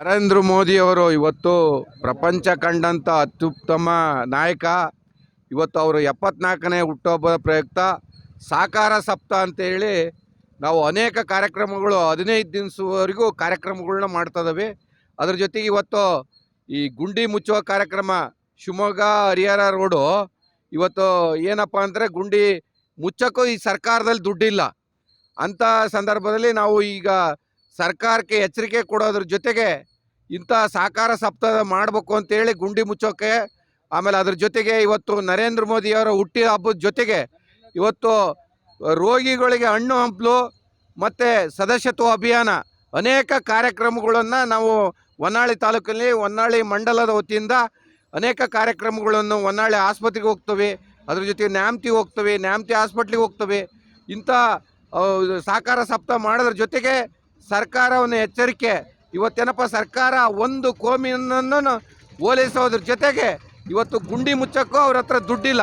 ನರೇಂದ್ರ ಮೋದಿ ಅವರು ಇವತ್ತು ಪ್ರಪಂಚ ಕಂಡಂಥ ಅತ್ಯುತ್ತಮ ನಾಯಕ. ಇವತ್ತು ಅವರು 74ನೇ ಹುಟ್ಟುಹಬ್ಬದ ಪ್ರಯುಕ್ತ ಸಾಕಾರ ಸಪ್ತಾಹ ಅಂತೇಳಿ ನಾವು ಅನೇಕ ಕಾರ್ಯಕ್ರಮಗಳು 15 ದಿವಸವರೆಗೂ ಕಾರ್ಯಕ್ರಮಗಳನ್ನ ಮಾಡ್ತಿದ್ದೀವಿ. ಅದ್ರ ಜೊತೆಗೆ ಇವತ್ತು ಈ ಗುಂಡಿ ಮುಚ್ಚುವ ಕಾರ್ಯಕ್ರಮ ಶಿವಮೊಗ್ಗ ಹರಿಹರ ರೋಡು ಇವತ್ತು ಏನಪ್ಪ ಅಂದರೆ ಗುಂಡಿ ಮುಚ್ಚಕ್ಕೂ ಈ ಸರ್ಕಾರದಲ್ಲಿ ದುಡ್ಡಿಲ್ಲ ಅಂಥ ಸಂದರ್ಭದಲ್ಲಿ ನಾವು ಈಗ ಸರ್ಕಾರಕ್ಕೆ ಎಚ್ಚರಿಕೆ ಕೊಡೋದ್ರ ಜೊತೆಗೆ ಇಂಥ ಸಾಕಾರ ಸಪ್ತಾಹ ಮಾಡಬೇಕು ಅಂತೇಳಿ ಗುಂಡಿ ಮುಚ್ಚೋಕ್ಕೆ, ಆಮೇಲೆ ಅದ್ರ ಜೊತೆಗೆ ಇವತ್ತು ನರೇಂದ್ರ ಮೋದಿಯವರ ಹುಟ್ಟಿ ಹಬ್ಬದ ಜೊತೆಗೆ ಇವತ್ತು ರೋಗಿಗಳಿಗೆ ಹಣ್ಣು ಹಂಪಲು ಮತ್ತು ಸದಸ್ಯತ್ವ ಅಭಿಯಾನ ಅನೇಕ ಕಾರ್ಯಕ್ರಮಗಳನ್ನು ನಾವು ಹೊನ್ನಾಳಿ ತಾಲೂಕಲ್ಲಿ ಹೊನ್ನಾಳಿ ಮಂಡಲದ ವತಿಯಿಂದ ಅನೇಕ ಕಾರ್ಯಕ್ರಮಗಳನ್ನು ಹೊನ್ನಾಳಿ ಆಸ್ಪತ್ರೆಗೆ ಹೋಗ್ತವೆ, ಅದ್ರ ಜೊತೆಗೆ ನ್ಯಾಮತಿಗೆ ಹೋಗ್ತವೆ, ನ್ಯಾಮತಿ ಹಾಸ್ಪಿಟ್ಲಿಗೆ ಹೋಗ್ತವೆ. ಇಂಥ ಸಾಕಾರ ಸಪ್ತಾಹ ಮಾಡೋದ್ರ ಜೊತೆಗೆ ಸರ್ಕಾರವನ್ನು ಎಚ್ಚರಿಕೆ, ಇವತ್ತೇನಪ್ಪ ಸರ್ಕಾರ ಒಂದು ಕೋಮಿನನ್ನು ಓಲೈಸೋದ್ರ ಜೊತೆಗೆ ಇವತ್ತು ಗುಂಡಿ ಮುಚ್ಚಕ್ಕೂ ಅವ್ರ ಹತ್ರ ದುಡ್ಡಿಲ್ಲ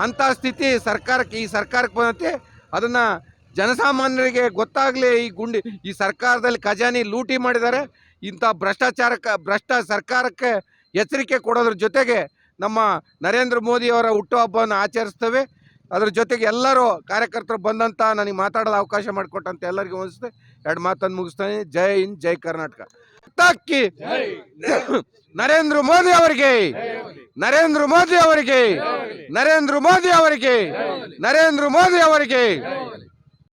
ಅಂಥ ಸ್ಥಿತಿ ಈ ಸರ್ಕಾರಕ್ಕೆ ಬಂದೈತೆ. ಅದನ್ನು ಜನಸಾಮಾನ್ಯರಿಗೆ ಗೊತ್ತಾಗಲಿ, ಈ ಸರ್ಕಾರದಲ್ಲಿ ಖಜಾನೆ ಲೂಟಿ ಮಾಡಿದ್ದಾರೆ. ಇಂಥ ಭ್ರಷ್ಟ ಸರ್ಕಾರಕ್ಕೆ ಎಚ್ಚರಿಕೆ ಕೊಡೋದ್ರ ಜೊತೆಗೆ ನಮ್ಮ ನರೇಂದ್ರ ಮೋದಿಯವರ ಹುಟ್ಟುಹಬ್ಬವನ್ನು ಆಚರಿಸ್ತೇವೆ. ಅದ್ರ ಜೊತೆಗೆ ಎಲ್ಲರೂ ಕಾರ್ಯಕರ್ತರು ಬಂದಂಥ ನನಗೆ ಮಾತಾಡೋದು ಅವಕಾಶ ಮಾಡಿಕೊಟ್ಟಂತ ಎಲ್ಲರಿಗೂ ಅನಿಸುತ್ತೆ. 2 ಮಾತನ್ನು ಮುಗಿಸ್ತಾನೆ. ಜೈ ಹಿಂದ್, ಜೈ ಕರ್ನಾಟಕ. ತಕ್ಕಿ ನರೇಂದ್ರ ಮೋದಿ ಅವರಿಗೆ, ನರೇಂದ್ರ ಮೋದಿ ಅವರಿಗೆ, ನರೇಂದ್ರ ಮೋದಿ ಅವರಿಗೆ, ನರೇಂದ್ರ ಮೋದಿ ಅವರಿಗೆ.